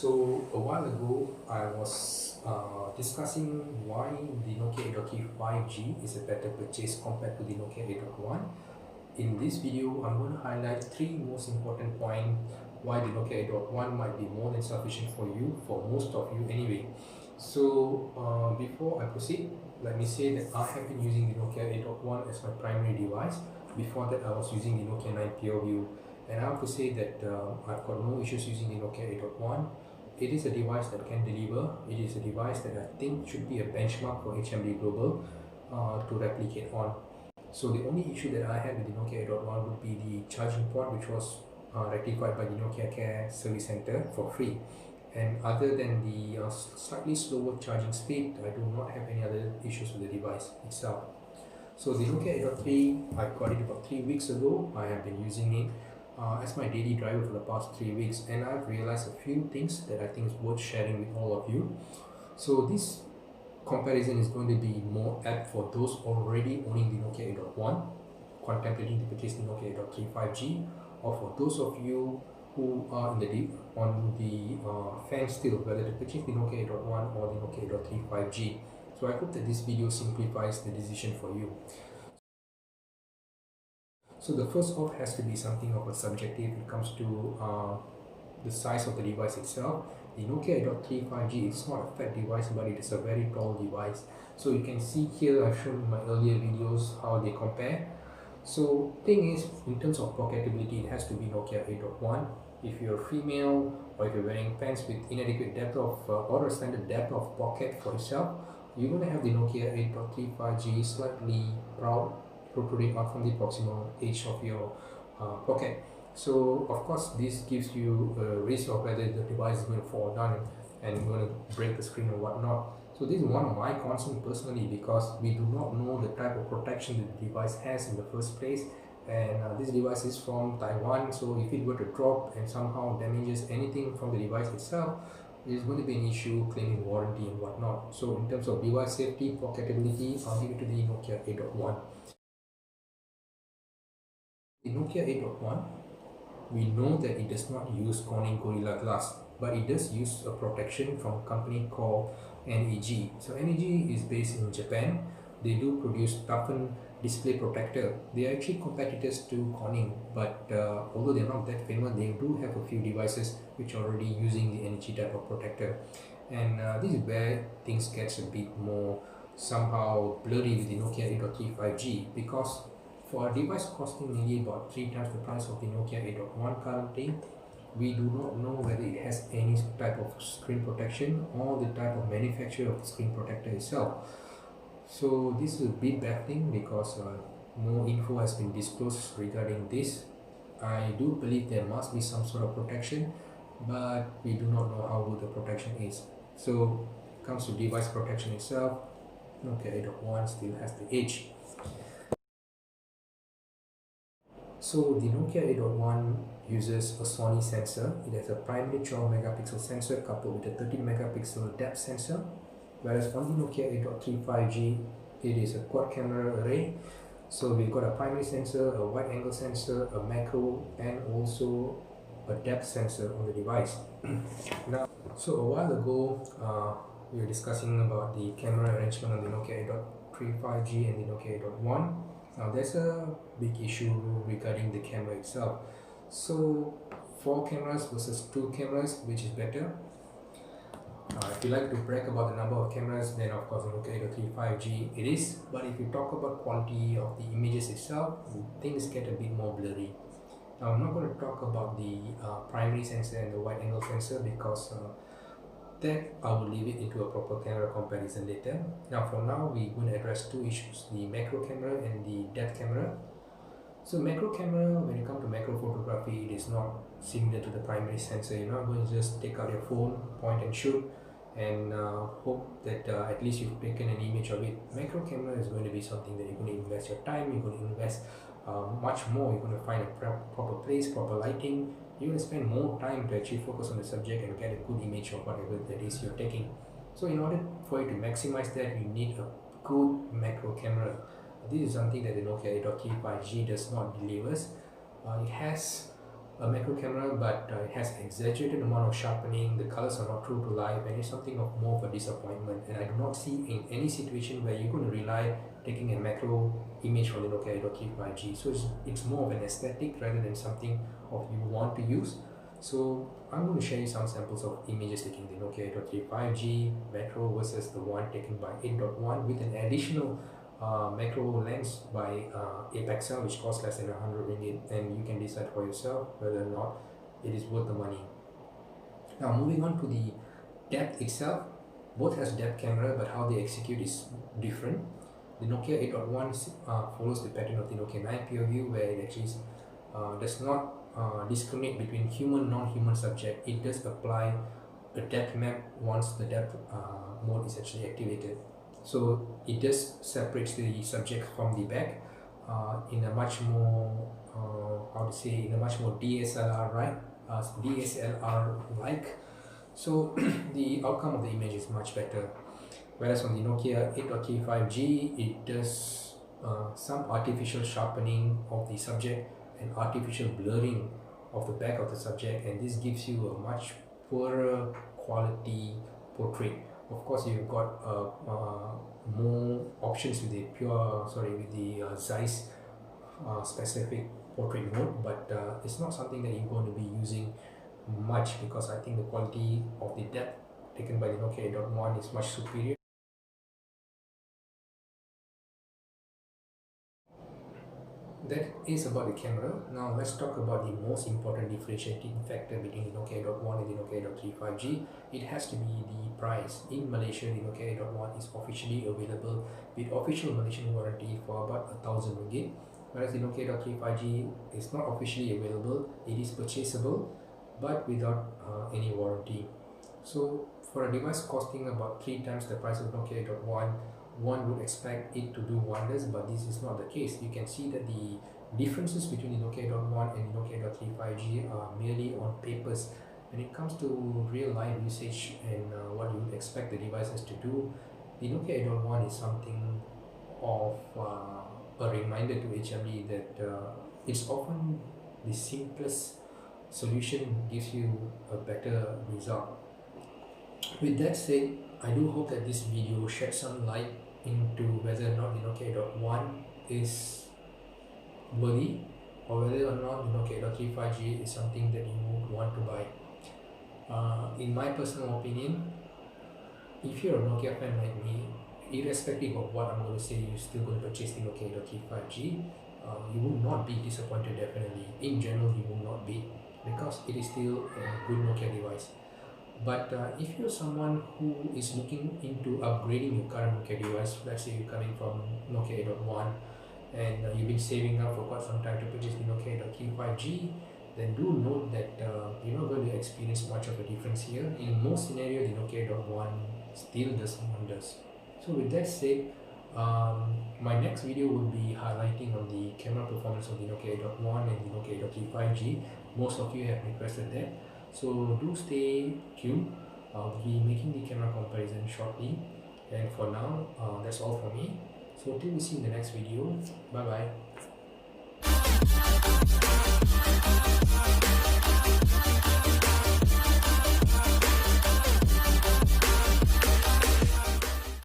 So a while ago, I was discussing why the Nokia 8.3 5G is a better purchase compared to the Nokia 8.1. In this video, I'm going to highlight three most important points why the Nokia 8.1 might be more than sufficient for you, for most of you anyway. So before I proceed, let me say that I have been using the Nokia 8.1 as my primary device. Before that, I was using the Nokia 9 PureView. And I have to say that I've got no issues using the Nokia 8.1. It is a device that can deliver. It is a device that I think should be a benchmark for HMD Global to replicate on. So the only issue that I had with the Nokia 8.1 would be the charging port, which was rectified by the Nokia Care Service Center for free. And other than the slightly slower charging speed, I do not have any other issues with the device itself. So the Nokia 8.3, I got it about 3 weeks ago. I have been using it as my daily driver for the past 3 weeks, and I've realized a few things that I think is worth sharing with all of you. So this comparison is going to be more apt for those already owning the Nokia 8.1, contemplating to purchase the Nokia 8.3 5G, or for those of you who are in the on the fence still whether to purchase the Nokia 8.1 or the Nokia 8.3 5G. So I hope that this video simplifies the decision for you. So the first off has to be something of a subjective when it comes to the size of the device itself. The Nokia 8.3 5G is not a fat device, but it is a very tall device. So you can see here, I've shown in my earlier videos how they compare. So thing is, in terms of pocketability, it has to be Nokia 8.1. If you're female or if you're wearing pants with inadequate depth of or a standard depth of pocket for itself, you're going to have the Nokia 8.3 5G slightly protruding out from the proximal edge of your pocket. So of course this gives you a risk of whether the device is going to fall down and going to break the screen or whatnot. So this is one of my concerns personally, because we do not know the type of protection that the device has in the first place, and this device is from Taiwan, so if it were to drop and somehow damages anything from the device itself, there is going to be an issue claiming warranty and whatnot. So in terms of device safety, pocketability, I'll give it to the Nokia 8.1. The Nokia 8.1, we know that it does not use Corning Gorilla Glass, but it does use a protection from a company called NEG. So NEG is based in Japan. They do produce toughened display protector. They are actually competitors to Corning, but although they're not that famous, they do have a few devices which are already using the NEG type of protector. And this is where things gets a bit more somehow blurry with the Nokia 8.3 5G, because for a device costing nearly about 3 times the price of the Nokia 8.1 currently, we do not know whether it has any type of screen protection or the type of manufacturer of the screen protector itself. So this is a bit baffling, because no info has been disclosed regarding this. I do believe there must be some sort of protection, but we do not know how good the protection is. So it comes to device protection itself, Nokia 8.1 still has the edge. So the Nokia 8.1 uses a Sony sensor. It has a primary 12 megapixel sensor coupled with a 13 megapixel depth sensor, whereas on the Nokia 8.3 5G, it is a quad camera array. So we've got a primary sensor, a wide angle sensor, a macro, and also a depth sensor on the device. Now, so a while ago, we were discussing about the camera arrangement on the Nokia 8.3 5G and the Nokia 8.1. Now there's a big issue regarding the camera itself. So 4 cameras versus 2 cameras, which is better? If you like to brag about the number of cameras, then of course the Nokia 8.3 5G it is. But if you talk about quality of the images itself, things get a bit more blurry. Now I'm not going to talk about the primary sensor and the wide angle sensor, because that I will leave it into a proper camera comparison later. Now for now, we're going to address 2 issues, the macro camera and the depth camera. So macro camera, when you come to macro photography, it is not similar to the primary sensor. You're not going to just take out your phone, point and shoot, and hope that at least you've taken an image of it. Macro camera is going to be something that you're going to invest your time, you're going to invest much more. You're going to find a proper place, proper lighting. You're going to spend more time to actually focus on the subject and get a good image of whatever that is you're taking. So in order for you to maximize that, you need a good macro camera. This is something that the Nokia 8.3 5G does not deliver. It has a macro camera, but it has exaggerated amount of sharpening, the colors are not true to life, and it's something of more of a disappointment. And I do not see in any situation where you're going to rely taking a macro image from the Nokia 8.3 5G. So it's more of an aesthetic rather than something of you want to use. So I'm going to share you some samples of images taking the Nokia 8.3 5G macro versus the one taken by 8.1 with an additional macro lens by Apexel, which costs less than 100 ringgit, and you can decide for yourself whether or not it is worth the money. Now moving on to the depth itself, both has depth camera, but how they execute is different. The Nokia 8.1 follows the pattern of the Nokia 9 POV, where it actually does not discriminate between human non-human subject. It does apply a depth map once the depth mode is actually activated. So it does separate the subject from the back in a much more in a much more DSLR DSLR like. So the outcome of the image is much better. Whereas on the Nokia 8.3 5G, it does some artificial sharpening of the subject and artificial blurring of the back of the subject, and this gives you a much poorer quality portrait. Of course, you've got more options with the Zeiss specific portrait mode, but it's not something that you're going to be using much, because I think the quality of the depth taken by the Nokia 8.1 is much superior. That is about the camera. Now let's talk about the most important differentiating factor between the Nokia 8.1 and the Nokia 8.3 5G. It has to be the price. In Malaysia, the Nokia 8.1 is officially available with official Malaysian warranty for about 1,000 ringgit, whereas the Nokia 8.3 5G is not officially available. It is purchasable but without any warranty. So for a device costing about 3 times the price of Nokia 8.1, one would expect it to do wonders, but this is not the case. You can see that the differences between the Nokia 8.1 and the Nokia 8.3 5G are merely on papers. When it comes to real life usage and what you would expect the devices to do, the Nokia 8.1 is something of a reminder to HMD that it's often the simplest solution gives you a better result. With that said, I do hope that this video sheds some light into whether or not the Nokia 8.1 is worthy, or whether or not the Nokia 8.3 5G is something that you would want to buy. In my personal opinion, if you're a Nokia fan like me, irrespective of what I'm going to say, you're still going to purchase the Nokia 8.3 5G. You will not be disappointed, definitely. In general, you will not be, because it is still a good Nokia device. But if you're someone who is looking into upgrading your current Nokia device, let's say you're coming from Nokia 8.1 and you've been saving up for quite some time to purchase the Nokia 8.3 5G, then do note that you're not going to experience much of a difference here. In most scenarios, the Nokia 8.1 still does wonders. So with that said, my next video will be highlighting on the camera performance of the Nokia 8.1 and the Nokia 8.3 5G. Most of you have requested that. So do stay tuned. I'll be making the camera comparison shortly. And for now, that's all for me. So till we see in the next video. Bye bye.